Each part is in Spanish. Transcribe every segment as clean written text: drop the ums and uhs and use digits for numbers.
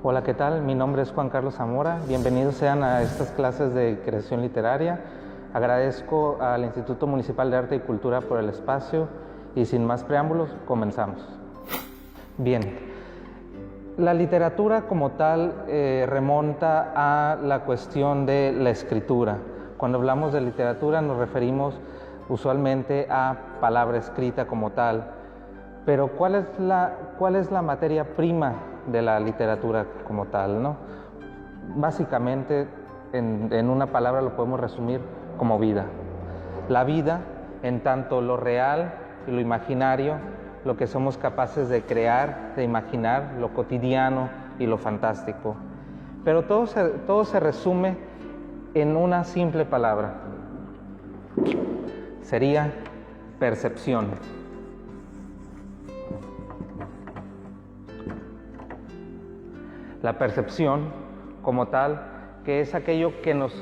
Hola, ¿qué tal? Mi nombre es Juan Carlos Zamora. Bienvenidos sean a estas clases de creación literaria. Agradezco al Instituto Municipal de Arte y Cultura por el espacio y sin más preámbulos, comenzamos. Bien, la literatura como tal remonta a la cuestión de la escritura. Cuando hablamos de literatura nos referimos usualmente a palabra escrita como tal. Pero ¿cuál es la materia prima de la literatura como tal, ¿no? Básicamente, en una palabra lo podemos resumir como vida. La vida, en tanto lo real y lo imaginario, lo que somos capaces de crear, de imaginar, lo cotidiano y lo fantástico. Pero todo se resume en una simple palabra. Sería percepción. La percepción como tal, que es aquello que nos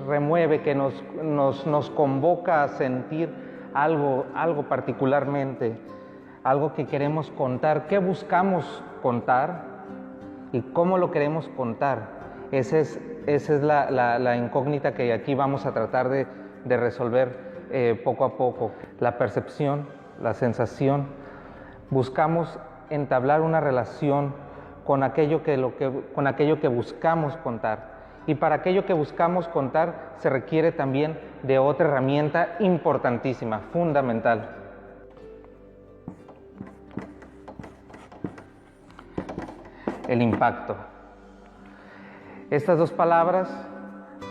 remueve, que nos convoca a sentir algo particularmente, algo que queremos contar, qué buscamos contar y cómo lo queremos contar. Esa es la incógnita que aquí vamos a tratar de resolver poco a poco. La percepción, la sensación, buscamos entablar una relación con aquello que buscamos contar. Y para aquello que buscamos contar se requiere también de otra herramienta importantísima, fundamental. El impacto. Estas dos palabras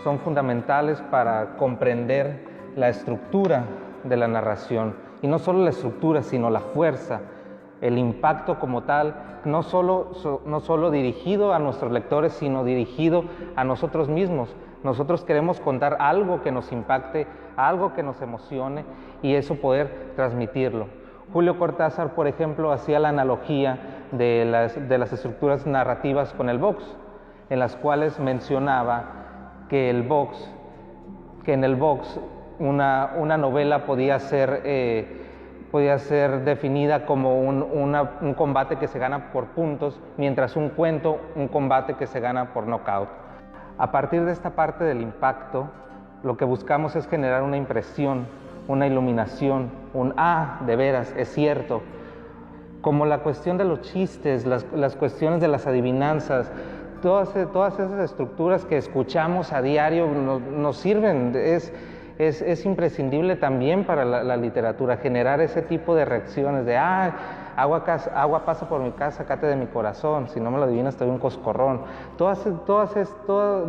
son fundamentales para comprender la estructura de la narración. Y no solo la estructura, sino la fuerza, el impacto como tal, no solo dirigido a nuestros lectores, sino dirigido a nosotros mismos. Nosotros queremos contar algo que nos impacte, algo que nos emocione y eso poder transmitirlo. Julio Cortázar, por ejemplo, hacía la analogía de las estructuras narrativas con el box, en las cuales mencionaba que en el box una novela podía ser definida como un combate que se gana por puntos, mientras un cuento, un combate que se gana por nocaut. A partir de esta parte del impacto, lo que buscamos es generar una impresión, una iluminación, de veras, es cierto. Como la cuestión de los chistes, las cuestiones de las adivinanzas, todas esas estructuras que escuchamos a diario nos sirven, es imprescindible también para la literatura generar ese tipo de reacciones de agua pasa por mi casa, cate de mi corazón, si no me lo adivinas te doy un coscorrón.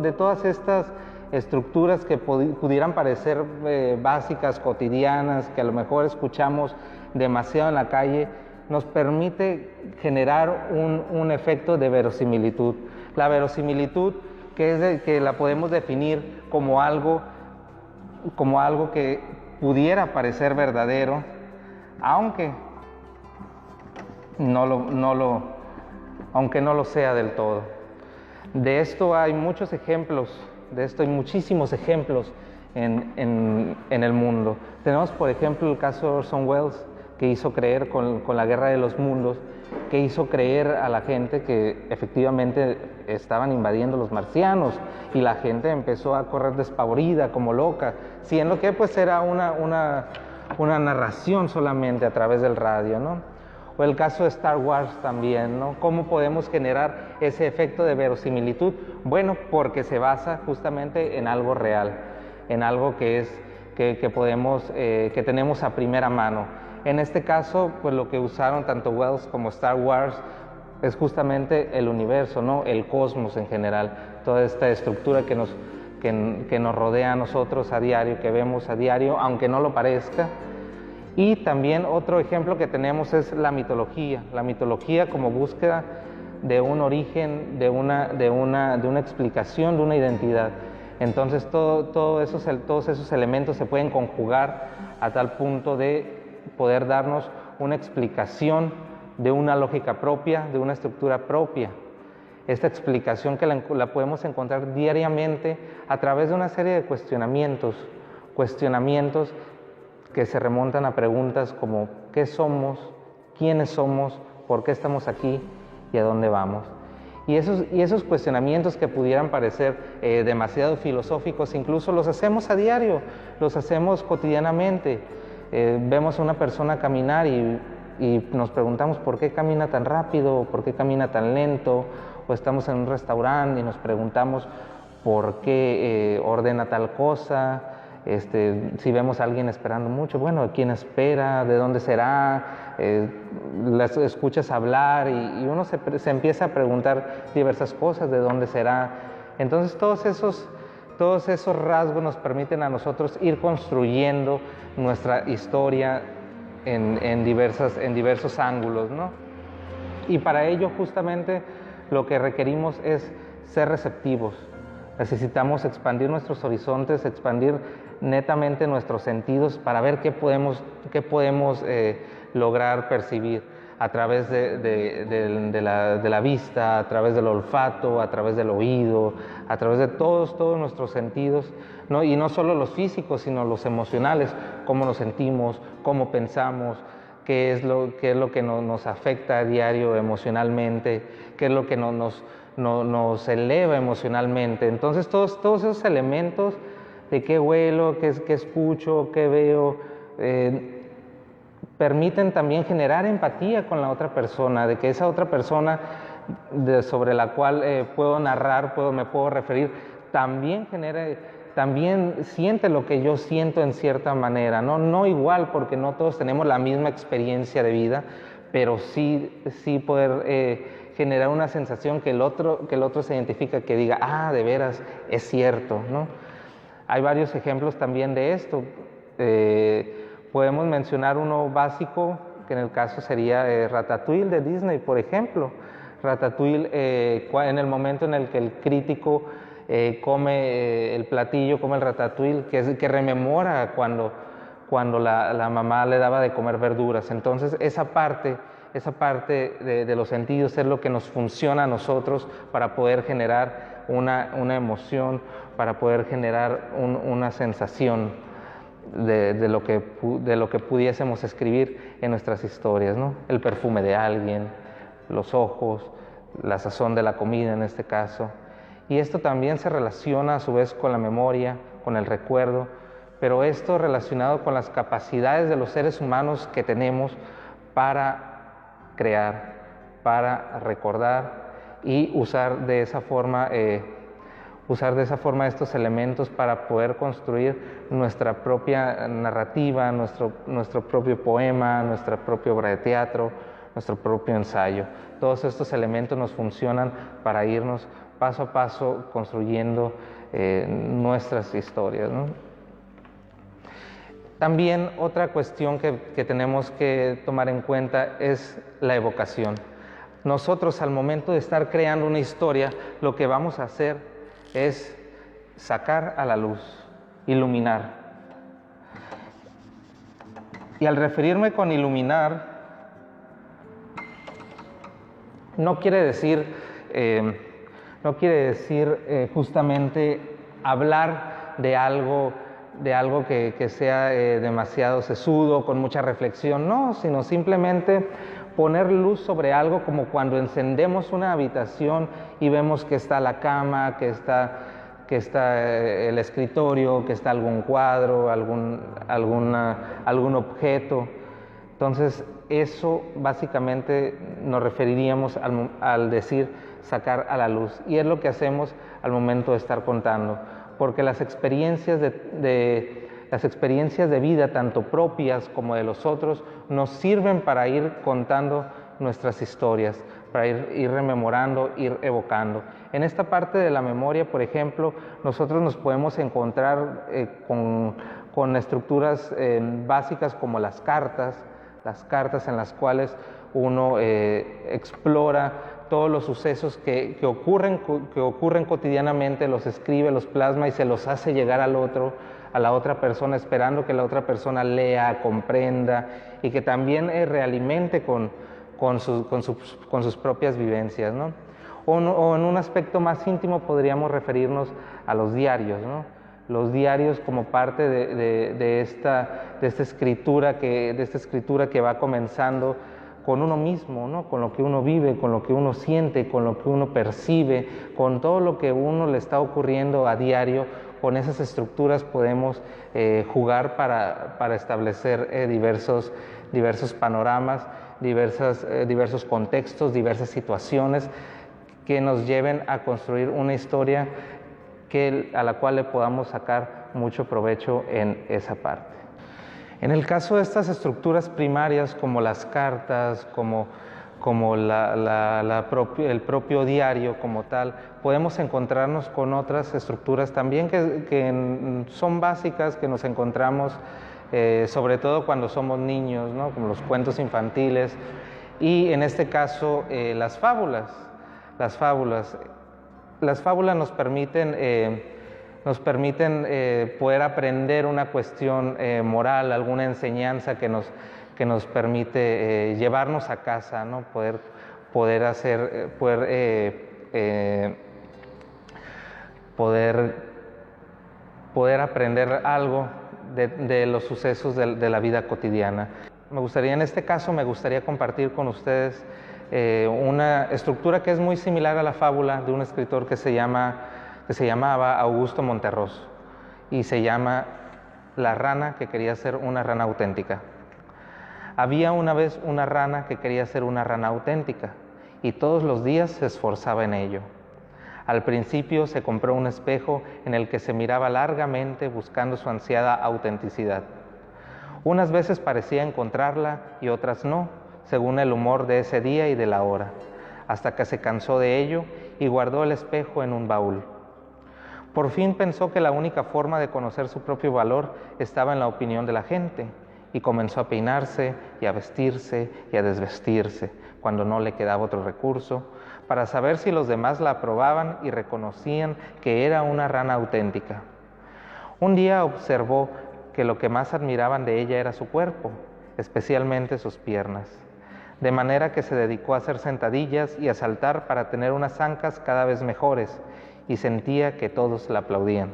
De todas estas estructuras que pudieran parecer básicas, cotidianas, que a lo mejor escuchamos demasiado en la calle, nos permite generar un efecto de verosimilitud. La verosimilitud que la podemos definir como algo que pudiera parecer verdadero, aunque no lo sea del todo. De esto hay muchos ejemplos, hay muchísimos ejemplos en el mundo. Tenemos, por ejemplo, el caso de Orson Welles, que hizo creer con la Guerra de los Mundos, que hizo creer a la gente que efectivamente estaban invadiendo los marcianos y la gente empezó a correr despavorida como loca, siendo que pues era una narración solamente a través del radio, ¿no? O el caso de Star Wars también, ¿no? ¿Cómo podemos generar ese efecto de verosimilitud? Bueno, porque se basa justamente en algo real, en algo que tenemos a primera mano. En este caso, pues lo que usaron tanto Wells como Star Wars es justamente el universo, ¿no? El cosmos en general, toda esta estructura que nos rodea a nosotros a diario, que vemos a diario, aunque no lo parezca. Y también otro ejemplo que tenemos es la mitología como búsqueda de un origen, de una explicación, de una identidad. Entonces todos esos elementos se pueden conjugar a tal punto de poder darnos una explicación de una lógica propia, de una estructura propia. Esta explicación que la podemos encontrar diariamente a través de una serie de cuestionamientos que se remontan a preguntas como ¿qué somos? ¿Quiénes somos? ¿Por qué estamos aquí? ¿Y a dónde vamos? Y esos cuestionamientos que pudieran parecer demasiado filosóficos, incluso los hacemos a diario, los hacemos cotidianamente. Vemos a una persona caminar y nos preguntamos por qué camina tan rápido, por qué camina tan lento, o estamos en un restaurante y nos preguntamos por qué ordena tal cosa. Si vemos a alguien esperando mucho, bueno, ¿quién espera? ¿De dónde será? Las escuchas hablar y uno se empieza a preguntar diversas cosas, ¿de dónde será? Entonces todos esos rasgos nos permiten a nosotros ir construyendo nuestra historia en diversos ángulos, ¿no? Y para ello justamente lo que requerimos es ser receptivos. Necesitamos expandir nuestros horizontes, expandir netamente nuestros sentidos para ver qué podemos lograr percibir a través de la vista, a través del olfato, a través del oído, a través de todos nuestros sentidos, ¿no? Y no solo los físicos, sino los emocionales, cómo nos sentimos, cómo pensamos, qué es lo que nos afecta a diario emocionalmente, qué es lo que nos eleva emocionalmente. Entonces todos esos elementos de qué huelo, qué escucho, qué veo, permiten también generar empatía con la otra persona, de que esa otra persona sobre la cual puedo narrar, me puedo referir, también siente lo que yo siento en cierta manera, no igual, porque no todos tenemos la misma experiencia de vida, pero sí poder generar una sensación que el otro se identifica, que diga, de veras, es cierto, ¿no? Hay varios ejemplos también de esto. Podemos mencionar uno básico, que en el caso sería Ratatouille de Disney, por ejemplo. Ratatouille, en el momento en el que el crítico come el platillo, come el ratatouille, que rememora cuando la mamá le daba de comer verduras. Entonces esa parte de los sentidos es lo que nos funciona a nosotros para poder generar una emoción, para poder generar una sensación de lo que pudiésemos escribir en nuestras historias, ¿no? El perfume de alguien, los ojos, la sazón de la comida en este caso. Y esto también se relaciona a su vez con la memoria, con el recuerdo, pero esto relacionado con las capacidades de los seres humanos que tenemos para crear, para recordar y usar de esa forma estos elementos para poder construir nuestra propia narrativa, nuestro propio poema, nuestra propia obra de teatro, nuestro propio ensayo. Todos estos elementos nos funcionan para irnos paso a paso construyendo nuestras historias, ¿no? También otra cuestión que tenemos que tomar en cuenta es la evocación. Nosotros, al momento de estar creando una historia, lo que vamos a hacer es sacar a la luz, iluminar. Y al referirme con iluminar, no quiere decir justamente hablar de algo que sea demasiado sesudo, con mucha reflexión, no, sino simplemente poner luz sobre algo, como cuando encendemos una habitación y vemos que está la cama, que está el escritorio, que está algún cuadro, algún objeto. Entonces, eso básicamente nos referiríamos al decir sacar a la luz, y es lo que hacemos al momento de estar contando, porque las experiencias de vida, tanto propias como de los otros, nos sirven para ir contando nuestras historias, para ir rememorando, ir evocando. En esta parte de la memoria, por ejemplo, nosotros nos podemos encontrar con estructuras básicas como las cartas en las cuales uno explora todos los sucesos que ocurren cotidianamente, los escribe, los plasma y se los hace llegar a la otra persona, esperando que la otra persona lea, comprenda y que también realimente con sus propias vivencias, ¿no? O en un aspecto más íntimo podríamos referirnos a los diarios, ¿no? Los diarios como parte de esta escritura que va comenzando con uno mismo, ¿no? Con lo que uno vive, con lo que uno siente, con lo que uno percibe, con todo lo que uno le está ocurriendo a diario. Con esas estructuras podemos jugar para establecer diversos panoramas, diversos contextos, diversas situaciones que nos lleven a construir una historia a la cual le podamos sacar mucho provecho en esa parte. En el caso de estas estructuras primarias, como las cartas, como el propio diario como tal, podemos encontrarnos con otras estructuras también que son básicas, que nos encontramos sobre todo cuando somos niños, ¿no? Como los cuentos infantiles y en este caso las fábulas. Las fábulas nos permiten poder aprender una cuestión moral, alguna enseñanza que nos permite llevarnos a casa, ¿no? Poder aprender algo de los sucesos de la vida cotidiana. En este caso me gustaría compartir con ustedes una estructura que es muy similar a la fábula de un escritor que se llamaba Augusto Monterroso y se llama La rana que quería ser una rana auténtica. Había una vez una rana que quería ser una rana auténtica y todos los días se esforzaba en ello. Al principio se compró un espejo en el que se miraba largamente buscando su ansiada autenticidad. Unas veces parecía encontrarla y otras no, según el humor de ese día y de la hora, hasta que se cansó de ello y guardó el espejo en un baúl. Por fin pensó que la única forma de conocer su propio valor estaba en la opinión de la gente y comenzó a peinarse y a vestirse y a desvestirse, cuando no le quedaba otro recurso, para saber si los demás la aprobaban y reconocían que era una rana auténtica. Un día observó que lo que más admiraban de ella era su cuerpo, especialmente sus piernas, de manera que se dedicó a hacer sentadillas y a saltar para tener unas ancas cada vez mejores, y sentía que todos la aplaudían.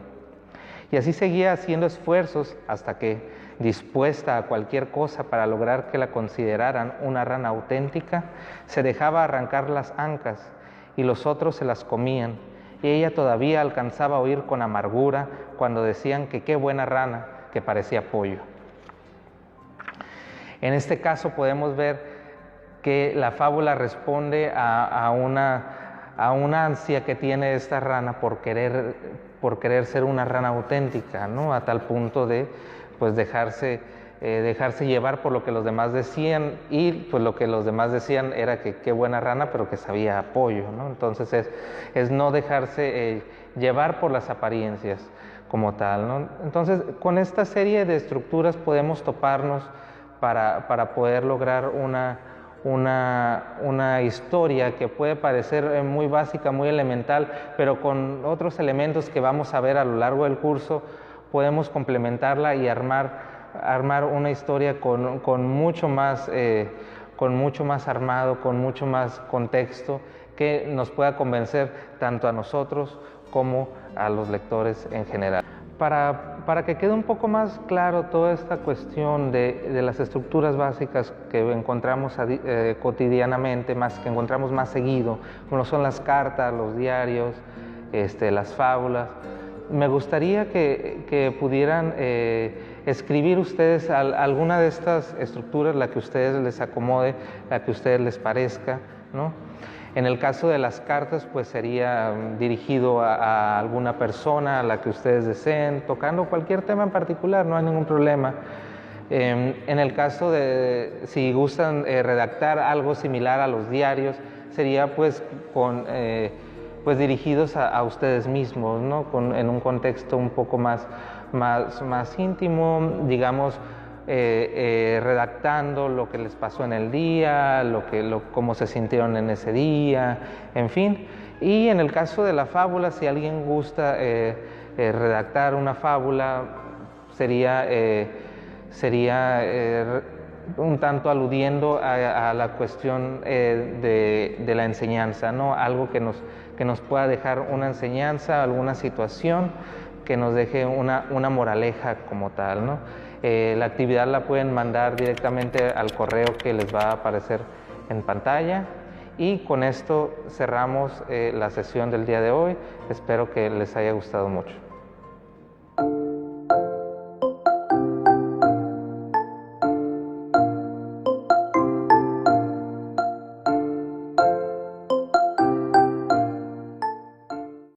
Y así seguía haciendo esfuerzos hasta que, dispuesta a cualquier cosa para lograr que la consideraran una rana auténtica, se dejaba arrancar las ancas y los otros se las comían, y ella todavía alcanzaba a oír con amargura cuando decían que qué buena rana, que parecía pollo. En este caso podemos ver que la fábula responde a una ansia que tiene esta rana por querer ser una rana auténtica, ¿no? A tal punto de pues dejarse llevar por lo que los demás decían, y pues lo que los demás decían era que qué buena rana, pero que sabía a pollo, ¿no? Entonces es no dejarse llevar por las apariencias como tal, ¿no? Entonces con esta serie de estructuras podemos toparnos para poder lograr una historia que puede parecer muy básica, muy elemental, pero con otros elementos que vamos a ver a lo largo del curso podemos complementarla y armar una historia con mucho más armado, con mucho más contexto, que nos pueda convencer tanto a nosotros como a los lectores en general. Para que quede un poco más claro toda esta cuestión de las estructuras básicas que encontramos cotidianamente, que encontramos más seguido, como son las cartas, los diarios, las fábulas, me gustaría que pudieran escribir ustedes alguna de estas estructuras, la que a ustedes les acomode, la que a ustedes les parezca, ¿no? En el caso de las cartas, pues sería dirigido a alguna persona a la que ustedes deseen, tocando cualquier tema en particular, no hay ningún problema. En el caso de, si gustan redactar algo similar a los diarios, sería pues dirigidos a ustedes mismos, ¿no? En un contexto un poco más íntimo, digamos, redactando lo que les pasó en el día, cómo se sintieron en ese día, en fin. Y en el caso de la fábula, si alguien gusta redactar una fábula, sería un tanto aludiendo a la cuestión de la enseñanza, ¿no? Algo que nos pueda dejar una enseñanza, alguna situación que nos deje una moraleja como tal, ¿no? La actividad la pueden mandar directamente al correo que les va a aparecer en pantalla. Y con esto cerramos la sesión del día de hoy. Espero que les haya gustado mucho.